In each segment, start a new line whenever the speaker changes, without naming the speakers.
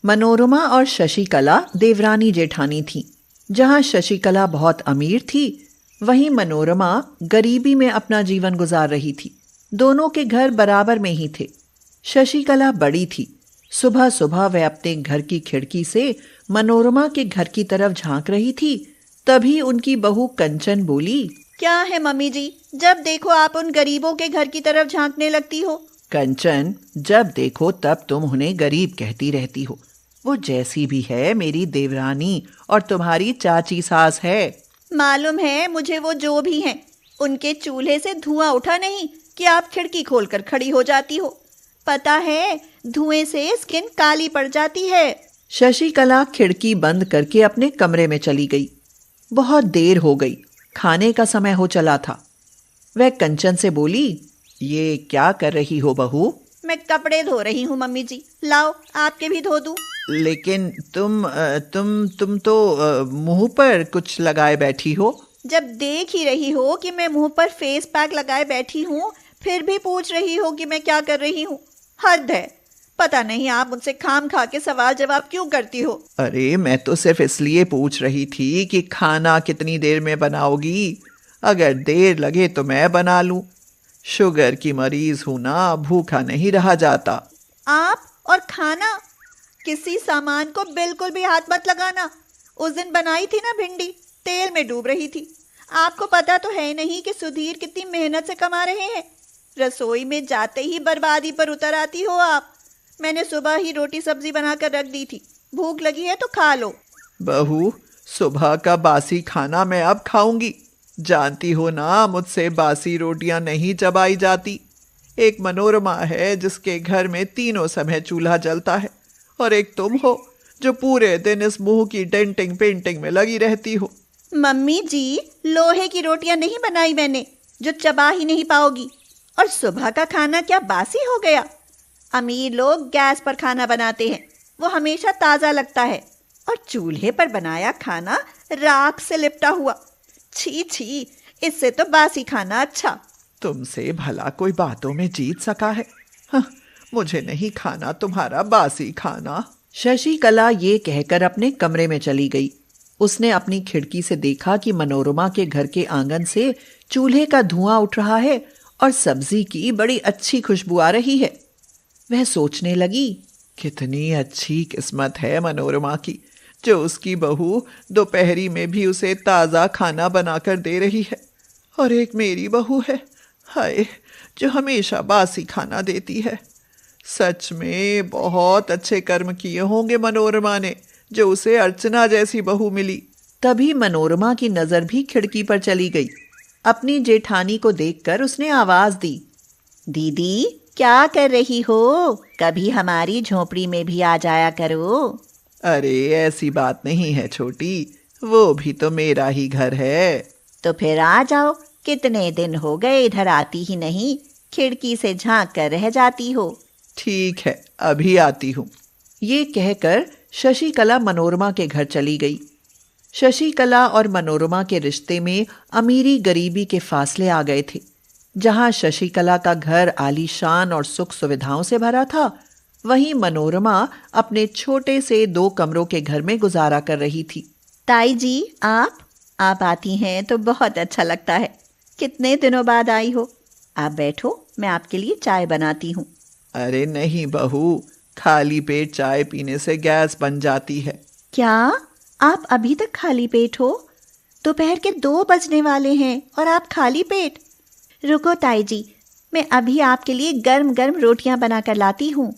मनोरमा और शशिकला देवरानी जेठानी थीं। जहां शशिकला बहुत अमीर थी, वहीं मनोरमा गरीबी में अपना जीवन गुजार रही थी। दोनों के घर बराबर में ही थे। शशिकला बड़ी थी। सुबह सुबह वह अपने घर की खिड़की से मनोरमा के घर की तरफ झांक रही थी। तभी उनकी बहू कंचन बोली,
क्या है मम्मी जी, जब देखो आप उन गरीबों के घर की तरफ झांकने लगती हो।
कंचन, जब देखो तब तुम उन्हें गरीब कहती रहती हो। वो जैसी भी है मेरी देवरानी और तुम्हारी चाची सास है।
मालूम है मुझे वो जो भी हैं, उनके चूल्हे से धुआं उठा नहीं कि आप खिड़की खोलकर खड़ी हो जाती हो। पता है धुएं से स्किन काली पड़ जाती है।
शशिकला खिड़की बंद करके अपने कमरे में चली गई। बहुत देर हो गई, खाने का समय हो चला था। वह कंचन से बोली, ये क्या कर रही हो बहू?
मैं कपड़े धो रही हूँ मम्मी जी, लाओ आपके भी धो दूं।
लेकिन तुम तो मुंह पर कुछ लगाए बैठी हो।
जब देख ही रही हो कि मैं मुंह पर फेस पैक लगाए बैठी हूँ, फिर भी पूछ रही हो कि मैं क्या कर रही हूँ। हद है। पता नहीं आप मुझसे खाम खा के सवाल जवाब क्यों करती हो।
अरे मैं तो सिर्फ इसलिए पूछ रही थी कि खाना कितनी देर में बनाओगी। अगर देर लगे तो मैं बना लूं। शुगर की मरीज हूं ना, भूखा नहीं रहा जाता।
आप और खाना, किसी सामान को बिल्कुल भी हाथ मत लगाना। उस दिन बनाई थी ना भिंडी, तेल में डूब रही थी। आपको पता तो है नहीं कि सुधीर कितनी मेहनत से कमा रहे हैं। रसोई में जाते ही बर्बादी पर उतर आती हो आप। मैंने सुबह ही रोटी सब्जी बनाकर रख दी थी, भूख लगी है तो खा लो।
बहू, सुबह का बासी खाना मैं अब खाऊंगी। जानती हो ना, मुझसे बासी रोटियां नहीं चबाई जाती। एक मनोरमा है जिसके घर में तीनों समय चूल्हा जलता है, और एक तुम हो जो पूरे दिन इस मुंह की डेंटिंग पेंटिंग में लगी रहती हो।
मम्मी जी, लोहे की रोटियां नहीं बनाई मैंने जो चबा ही नहीं पाओगी। और सुबह का खाना क्या बासी हो गया? अमीर लोग गैस पर खाना बनाते हैं, वो हमेशा ताज़ा लगता है। और चूल्हे पर बनाया खाना राख से लिपटा हुआ। छी छी, इससे तो बासी खाना अच्छा।
तुमसे भला कोई बातों में जीत सका है? हाँ, मुझे नहीं खाना तुम्हारा बासी खाना। शशिकला ये कहकर अपने कमरे में चली गई। उसने अपनी खिड़की से देखा कि मनोरमा के घर के आंगन से चूल्हे का धुआं उठ रहा है और सब्जी की बड़ी अच्छी खुशबू आ रही है। वह सोचने लगी, कितनी अच्छी किस्मत है मनोरमा की, जो उसकी बहू दोपहरी में भी उसे ताज़ा खाना बनाकर दे रही है। और एक मेरी बहू है, हाय, जो हमेशा बासी खाना देती है। सच में बहुत अच्छे कर्म किए होंगे मनोरमा ने, जो उसे अर्चना जैसी बहू मिली। तभी मनोरमा की नज़र भी खिड़की पर चली गई। अपनी जेठानी को देखकर उसने आवाज दी,
दीदी क्या कर रही हो? कभी हमारी झोपड़ी में भी आ जाया करो।
अरे ऐसी बात नहीं है छोटी, वो भी तो मेरा ही घर है।
तो फिर आ जाओ, कितने दिन हो गए इधर आती ही नहीं, खिड़की से झांक कर रह जाती हो।
ठीक है, अभी आती हूँ। ये कहकर शशिकला मनोरमा के घर चली गई। शशिकला और मनोरमा के रिश्ते में अमीरी गरीबी के फासले आ गए थे। जहां शशिकला का घर आलीशान और सुख सुविधाओं से भरा था, वहीं मनोरमा अपने छोटे से 2 कमरों के घर में गुजारा कर रही थी।
ताई जी, आप आती हैं तो बहुत अच्छा लगता है। कितने दिनों बाद आई हो। आप बैठो, मैं आपके लिए चाय बनाती हूँ।
अरे नहीं बहू, खाली पेट चाय पीने से गैस बन जाती है।
क्या आप अभी तक खाली पेट हो? दोपहर के 2 बजने वाले हैं और आप खाली पेट? रुको ताई जी, मैं अभी आपके लिए गर्म गर्म रोटियां बनाकर लाती हूँ।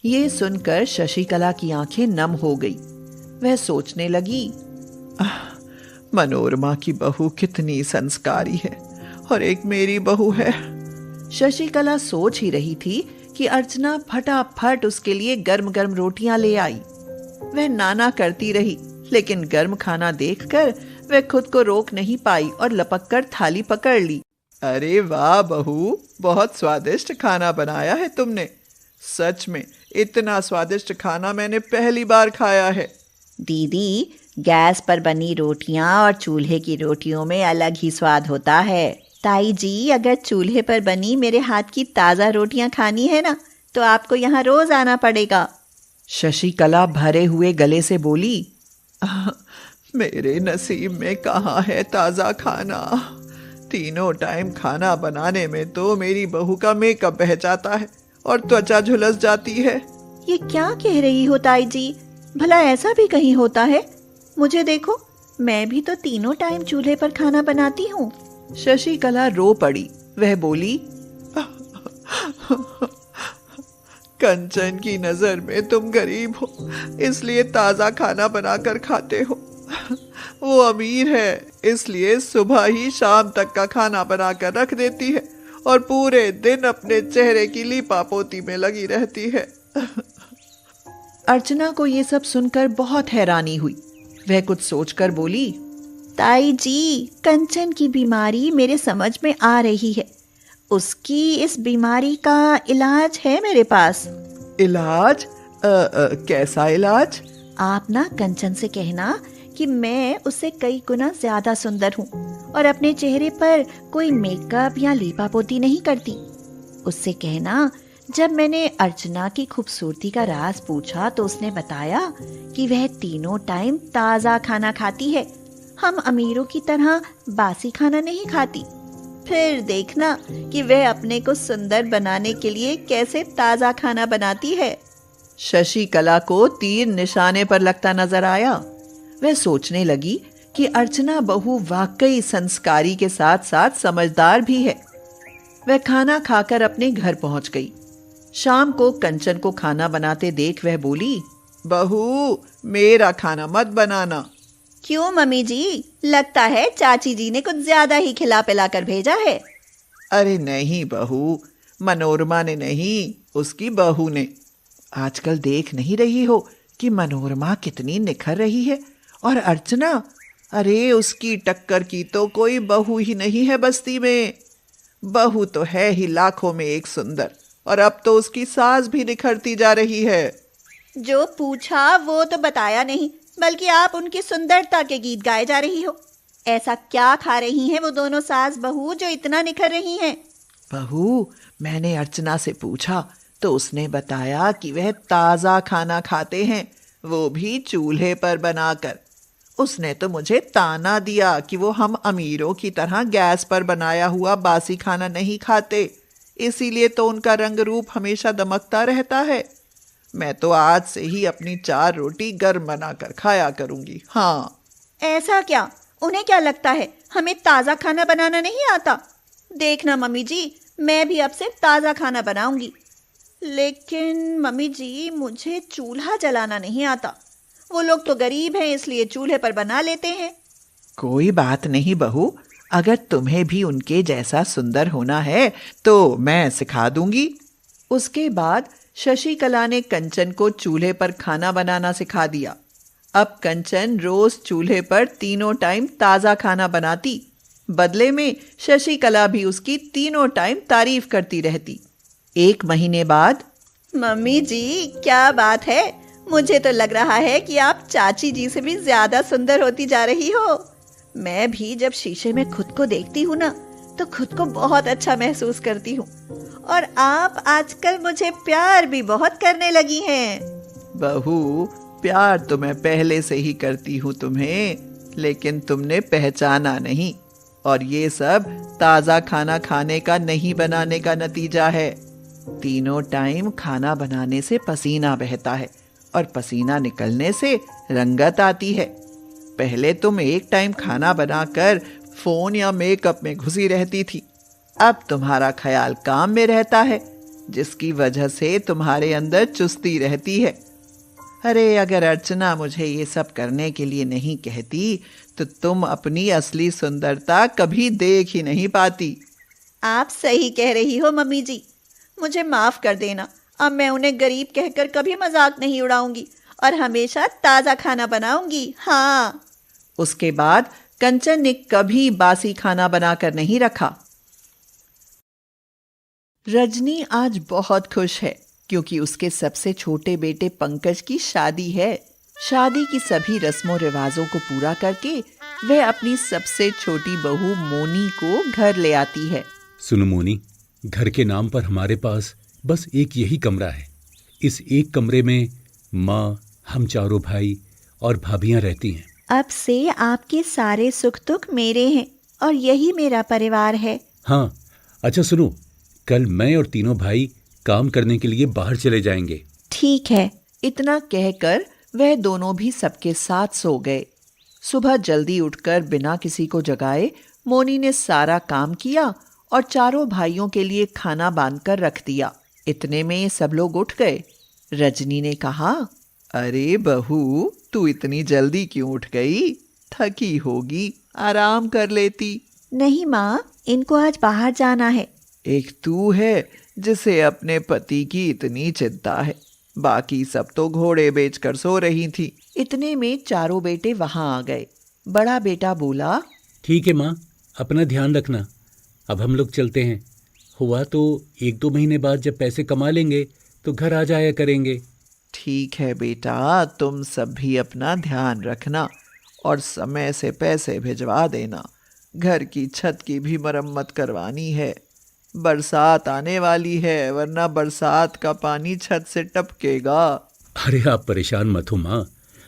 ये सुनकर शशिकला की आंखें नम हो गई। वह सोचने लगी, मनोरमा की बहू कितनी संस्कारी है और एक मेरी बहू है। शशिकला सोच ही रही थी कि अर्चना फटाफट उसके लिए गर्म गर्म रोटियां ले आई। वह नाना करती रही, लेकिन गर्म खाना देखकर वह खुद को रोक नहीं पाई और लपककर थाली पकड़ ली। अरे वाह बहू, बहुत स्वादिष्ट खाना बनाया है तुमने। सच में इतना स्वादिष्ट खाना मैंने पहली बार खाया है।
दीदी, गैस पर बनी रोटियां और चूल्हे की रोटियों में अलग ही स्वाद होता है। ताई जी, अगर चूल्हे पर बनी मेरे हाथ की ताज़ा रोटियां खानी है ना, तो आपको यहाँ रोज आना पड़ेगा।
शशिकला भरे हुए गले से बोली, मेरे नसीब में कहाँ है ताजा खाना। तीनों टाइम खाना बनाने में तो मेरी बहू का मेकअप बह जाता है और त्वचा झुलस जाती है।
ये क्या कह रही हो ताई जी? भला ऐसा भी कहीं होता है? मुझे देखो, मैं भी तो तीनों टाइम चूल्हे पर खाना बनाती हूँ।
शशिकला रो पड़ी। वह बोली, कंचन की नजर में तुम गरीब हो, इसलिए ताजा खाना बनाकर खाते हो। वो अमीर है, इसलिए सुबह ही शाम तक का खाना बनाकर रख देती है और पूरे दिन अपने चेहरे की लीपापोती में लगी रहती है। अर्चना को ये सब सुनकर बहुत हैरानी हुई। वह कुछ सोचकर बोली,
ताई जी, कंचन की बीमारी मेरे समझ में आ रही है। उसकी इस बीमारी का इलाज है मेरे पास।
इलाज? कैसा इलाज?
आप ना कंचन से कहना कि मैं उससे कई गुना ज्यादा सुंदर हूँ और अपने चेहरे पर कोई मेकअप या लीपापोती नहीं करती। उससे कहना, जब मैंने अर्चना की खूबसूरती का राज पूछा तो उसने बताया कि वह तीनों टाइम ताजा खाना खाती है। हम अमीरों की तरह बासी खाना नहीं खाती। फिर देखना कि वह अपने को सुंदर बनाने के लिए कैसे ताजा खाना बनाती है।
शशिकला को तीर निशाने पर लगता नजर आया। वह सोचने लगी कि अर्चना बहू वाकई संस्कारी के साथ साथ समझदार भी है। वह खाना खाकर अपने घर पहुंच गई। शाम को कंचन को खाना बनाते देख वह बोली, बहू, मेरा खाना मत बनाना।
क्यों मम्मी जी? लगता है चाची जी ने कुछ ज्यादा ही खिला पिला कर भेजा है।
अरे नहीं बहू, मनोरमा ने नहीं, उसकी बहू ने। आजकल देख नहीं रही हो कि मनोरमा कितनी निखर रही है और अर्चना, अरे उसकी टक्कर की तो कोई बहू ही नहीं है बस्ती में। बहू तो है ही लाखों में एक सुंदर, और अब तो उसकी सास भी निखरती जा रही है।
जो पूछा वो तो बताया नहीं, बल्कि आप उनकी सुंदरता के गीत गाए जा रही हो। ऐसा क्या खा रही हैं वो दोनों सास बहू जो इतना निखर रही हैं?
बहू, मैंने अर्चना से पूछा तो उसने बताया कि वह ताजा खाना खाते हैं, वो भी चूल्हे पर बनाकर। उसने तो मुझे ताना दिया कि वो हम अमीरों की तरह गैस पर बनाया हुआ बासी खाना नहीं खाते, इसीलिए तो उनका रंग रूप हमेशा दमकता रहता है। मैं तो आज से ही अपनी 4 रोटी गर्म बनाकर खाया करूंगी। हाँ।
ऐसा क्या? उन्हें क्या लगता है हमें ताजा खाना बनाना नहीं आता? देखना मम्मी जी, मैं भी अब से ताजा खाना बनाऊंगी। लेकिन मम्मी जी, मुझे चूल्हा जलाना नहीं आता। वो लोग तो गरीब हैं, इसलिए चूल्हे पर बना लेते हैं।
कोई बात नहीं बहू, अगर तुम्हें भी उनके जैसा सुंदर होना है तो मैं सिखा दूंगी। उसके बाद शशिकला ने कंचन को चूल्हे पर खाना बनाना सिखा दिया। अब कंचन रोज चूल्हे पर तीनों टाइम ताजा खाना बनाती। बदले में शशिकला भी उसकी तीनों टाइम तारीफ करती रहती। 1 महीने बाद,
मम्मी जी, क्या बात है! मुझे तो लग रहा है कि आप चाची जी से भी ज्यादा सुंदर होती जा रही हो। मैं भी जब शीशे में खुद को देखती हूँ ना, तो खुद को बहुत अच्छा महसूस करती हूँ। और आप आजकल मुझे प्यार भी बहुत करने लगी हैं।
बहू, प्यार तो मैं पहले से ही करती हूँ तुम्हें, लेकिन तुमने पहचाना नहीं। और ये सब ताजा खाना खाने का नहीं बनाने का नतीजा है। तीनों टाइम खाना बनाने से पसीना बहता है और पसीना निकलने से रंगत आती है। पहले तुम 1 टाइम खाना बनाकर फोन या मेकअप में घुसी रहती थी, अब तुम्हारा ख्याल काम में रहता है, जिसकी वजह से तुम्हारे अंदर चुस्ती रहती है। अरे अगर अर्चना मुझे ये सब करने के लिए नहीं कहती तो तुम अपनी असली सुंदरता कभी देख ही नहीं पाती।
आप सही कह रही हो मम्मी जी, मुझे माफ कर देना। अब मैं उन्हें गरीब कहकर कभी मजाक नहीं उड़ाऊंगी और हमेशा ताजा खाना बनाऊंगी। हाँ।
उसके बाद कंचन ने कभी बासी खाना बनाकर नहीं रखा। रजनी आज बहुत खुश है क्योंकि उसके सबसे छोटे बेटे पंकज की शादी है। शादी की सभी रस्मों रिवाजों को पूरा करके वह अपनी सबसे छोटी बहू मोनी को घर ले आती है।
सुनो मोनी, घर के नाम पर हमारे पास बस एक यही कमरा है। इस एक कमरे में माँ, हम चारों भाई और भाभियाँ रहती हैं।
अब से आपके सारे सुख दुख मेरे हैं और यही मेरा परिवार है।
हाँ, अच्छा सुनो, कल मैं और तीनों भाई काम करने के लिए बाहर चले जाएंगे।
ठीक है।
इतना कहकर वह दोनों भी सबके साथ सो गए। सुबह जल्दी उठकर बिना किसी को जगाए मोनी ने सारा काम किया और चारों भाइयों के लिए खाना बांधकर रख दिया। इतने में सब लोग उठ गए। रजनी ने कहा, अरे बहू, तू इतनी जल्दी क्यों उठ गई? थकी होगी, आराम कर लेती।
नहीं माँ, इनको आज बाहर जाना है।
एक तू है जिसे अपने पति की इतनी चिंता है, बाकी सब तो घोड़े बेचकर सो रही थी। इतने में चारों बेटे वहां आ गए। बड़ा बेटा बोला,
ठीक है माँ, अपना ध्यान रखना। अब हम लोग चलते हैं। हुआ तो 1-2 महीने बाद जब पैसे कमा लेंगे तो घर आ जाया करेंगे।
ठीक है बेटा, तुम सब भी अपना ध्यान रखना और समय से पैसे भिजवा देना। घर की छत की भी मरम्मत करवानी है। बरसात आने वाली है, वरना बरसात का पानी छत से टपकेगा।
अरे आप परेशान मत हो माँ,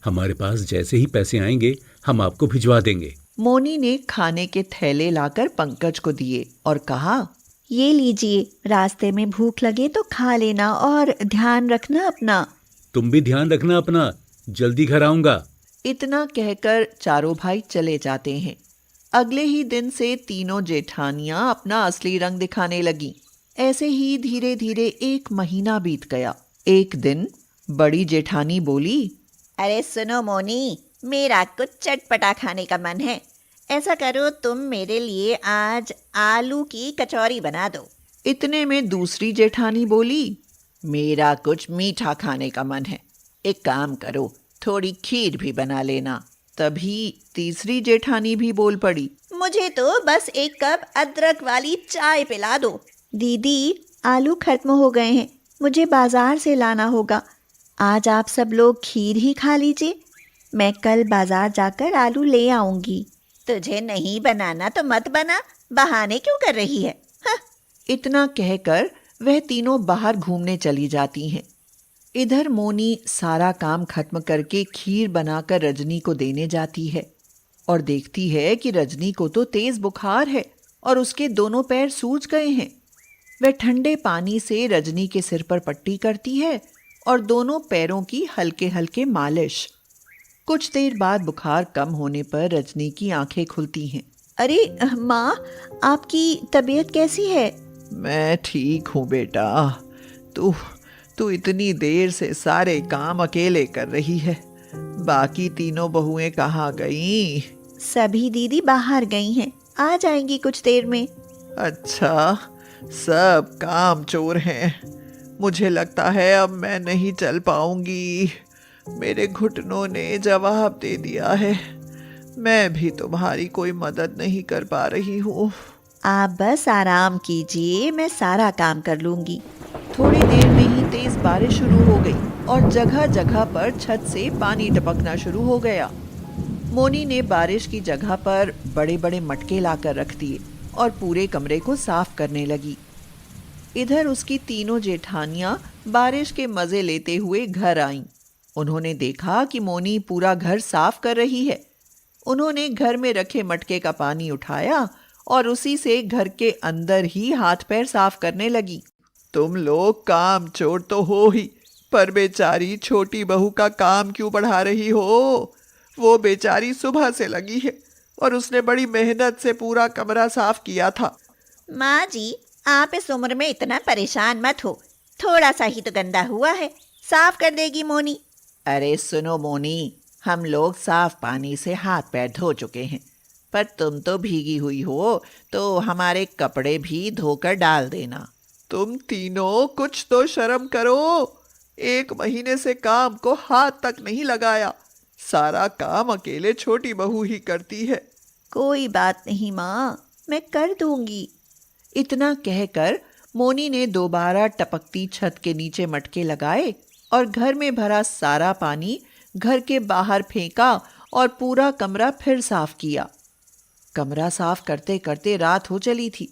हमारे पास जैसे ही पैसे आएंगे हम आपको भिजवा देंगे।
मोनी ने खाने के थैले लाकर पंकज को दिए और कहा,
ये लीजिए, रास्ते में भूख लगे तो खा लेना और ध्यान रखना अपना।
तुम भी ध्यान रखना अपना, जल्दी घर आऊंगा।
इतना कहकर चारों भाई चले जाते हैं। अगले ही दिन से तीनों जेठानियां अपना असली रंग दिखाने लगी। ऐसे ही धीरे धीरे 1 महीना बीत गया। एक दिन बड़ी जेठानी बोली,
अरे सुनो मोनी, मेरा कुछ चटपटा खाने का मन है। ऐसा करो, तुम मेरे लिए आज आलू की कचौरी बना दो।
इतने में दूसरी जेठानी बोली, मेरा कुछ मीठा खाने का मन है। एक काम करो, थोड़ी खीर भी बना लेना। तभी तीसरी जेठानी भी बोल पड़ी,
मुझे तो बस 1 कप अदरक वाली चाय पिला दो। दीदी, आलू खत्म हो गए हैं, मुझे बाजार से लाना होगा। आज आप सब लोग खीर ही खा लीजिए, मैं कल बाजार जाकर आलू ले आऊंगी। तुझे नहीं बनाना तो मत बना, बहाने क्यों कर रही है? हाँ।
इतना कहकर वह तीनों बाहर घूमने चली जाती हैं। इधर मोनी सारा काम खत्म करके खीर बनाकर रजनी को देने जाती है और देखती है कि रजनी को तो तेज बुखार है और उसके दोनों पैर सूज गए हैं। वह ठंडे पानी से रजनी के सिर पर पट्टी करती है और दोनों पैरों की हल्के हल्के मालिश। कुछ देर बाद बुखार कम होने पर रजनी की आंखें खुलती हैं।
अरे माँ, आपकी तबीयत कैसी है?
मैं ठीक हूँ बेटा। तू इतनी देर से सारे काम अकेले कर रही है। बाकी तीनों बहुएं कहाँ गईं?
सभी दीदी बाहर गई हैं, आ जाएंगी कुछ देर में।
अच्छा, सब काम चोर हैं। मुझे लगता है अब मैं नहीं चल पाऊंगी। मेरे घुटनों ने जवाब दे दिया है। मैं भी तुम्हारी कोई मदद नहीं कर पा रही हूँ।
आप बस आराम कीजिए, मैं सारा काम कर लूंगी।
थोड़ी देर में ही तेज बारिश शुरू हो गई और जगह जगह पर छत से पानी टपकना शुरू हो गया। मोनी ने बारिश की जगह पर बड़े बड़े मटके लाकर रख दिए और पूरे कमरे को साफ करने लगी। इधर उसकी तीनों जेठानियां बारिश के मजे लेते हुए घर आईं। उन्होंने देखा कि मोनी पूरा घर साफ कर रही है। उन्होंने घर में रखे मटके का पानी उठाया और उसी से घर के अंदर ही हाथ पैर साफ करने लगी। तुम लोग काम चोर तो हो ही, पर बेचारी छोटी बहू का काम क्यों बढ़ा रही हो? वो बेचारी सुबह से लगी है और उसने बड़ी मेहनत से पूरा कमरा साफ किया था।
माँ जी, आप इस उम्र में इतना परेशान मत हो, थोड़ा सा ही तो गंदा हुआ है, साफ कर देगी मोनी।
अरे सुनो मोनी, हम लोग साफ पानी से हाथ पैर धो चुके हैं, पर तुम तो भीगी हुई हो तो हमारे कपड़े भी धोकर डाल देना। तुम तीनों कुछ तो शर्म करो। 1 महीने से काम को हाथ तक नहीं लगाया। सारा काम अकेले छोटी बहू ही करती है।
कोई बात नहीं माँ, मैं कर दूंगी।
इतना कहकर मोनी ने दोबारा टपकती छत के नीचे मटके लगाए और घर में भरा सारा पानी घर के बाहर फेंका और पूरा कमरा फिर साफ किया। कमरा साफ करते करते रात हो चली थी।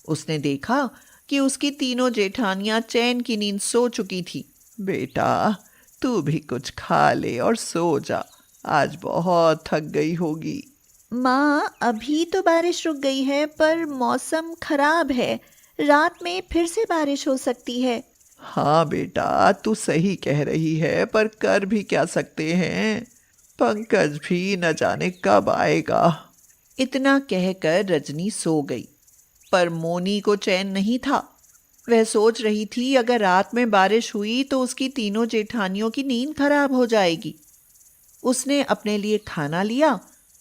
उसने देखा कि उसकी तीनों जेठानियां चैन की नींद सो चुकी थी। बेटा, तू भी कुछ खा ले और सो जा, आज बहुत थक गई होगी।
माँ, अभी तो बारिश रुक गई है, पर मौसम खराब है, रात में फिर से बारिश हो सकती है।
हाँ बेटा, तू सही कह रही है, पर कर भी क्या सकते हैं, पंकज भी न जाने कब आएगा। इतना कहकर रजनी सो गई, पर मोनी को चैन नहीं था। वह सोच रही थी अगर रात में बारिश हुई तो उसकी तीनों जेठानियों की नींद खराब हो जाएगी। उसने अपने लिए खाना लिया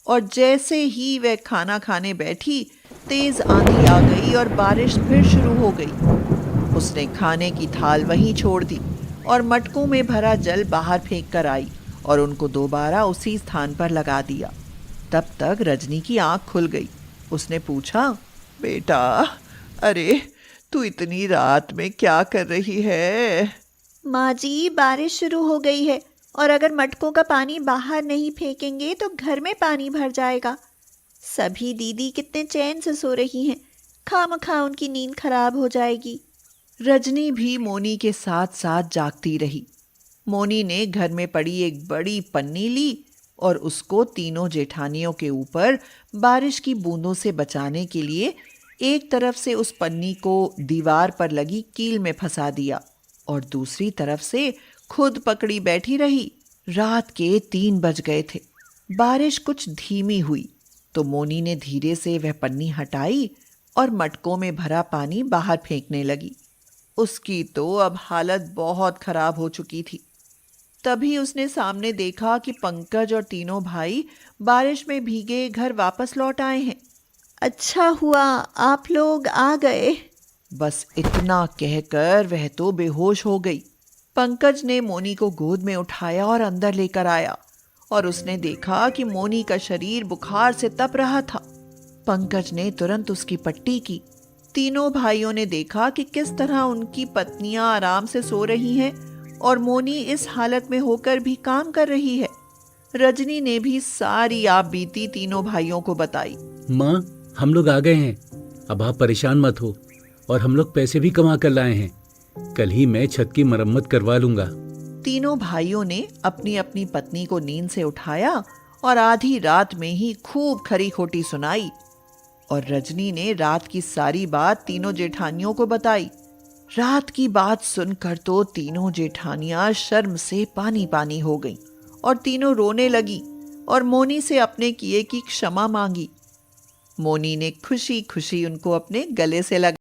और जैसे ही वह खाना खाने बैठी, तेज आंधी आ गई और बारिश फिर शुरू हो गई। उसने खाने की थाल वहीं छोड़ दी और मटकों में भरा जल बाहर फेंक कर आई और उनको दोबारा उसी स्थान पर लगा दिया। तब तक रजनी की आंख खुल गई। उसने पूछा, बेटा, अरे तू इतनी रात में क्या कर रही है?
माँ जी, बारिश शुरू हो गई है और अगर मटकों का पानी बाहर नहीं फेंकेंगे तो घर में पानी भर जाएगा। सभी दीदी कितने चैन से सो रही हैं, खामखा उनकी नींद खराब हो जाएगी।
रजनी भी मोनी के साथ साथ जागती रही। मोनी ने घर में पड़ी एक बड़ी पन्नी ली और उसको तीनों जेठानियों के ऊपर बारिश की बूंदों से बचाने के लिए एक तरफ से उस पन्नी को दीवार पर लगी कील में फंसा दिया और दूसरी तरफ से खुद पकड़ी बैठी रही। रात के 3 बज गए थे। बारिश कुछ धीमी हुई तो मोनी ने धीरे से वह पन्नी हटाई और मटकों में भरा पानी बाहर फेंकने लगी। उसकी तो अब हालत बहुत खराब हो चुकी थी। तभी उसने सामने देखा कि पंकज और तीनों भाई बारिश में भीगे घर वापस लौट आए हैं।
अच्छा हुआ आप लोग आ गए।
बस इतना कहकर वह तो बेहोश हो गई। पंकज ने मोनी को गोद में उठाया और अंदर लेकर आया और उसने देखा कि मोनी का शरीर बुखार से तप रहा था। पंकज ने तुरंत उसकी पट्टी की। तीनों भाइयों ने देखा कि किस तरह उनकी पत्नियां आराम से सो रही हैं और मोनी इस हालत में होकर भी काम कर रही है। रजनी ने भी सारी आप बीती तीनों भाइयों को बताई।
माँ, हम लोग आ गए हैं, अब आप परेशान मत हो, और हम लोग पैसे भी कमा कर लाए हैं। कल ही मैं छत की मरम्मत करवा लूंगा।
तीनों भाइयों ने अपनी अपनी पत्नी को नींद से उठाया और आधी रात में ही खूब खरी खोटी सुनाई और रजनी ने रात की सारी बात तीनों जेठानियों को बताई। रात की बात सुनकर तो तीनों जेठानियां शर्म से पानी पानी हो गईं और तीनों रोने लगी और मोनी से अपने किए की क्षमा मांगी। मोनी ने खुशी खुशी उनको अपने गले से लगा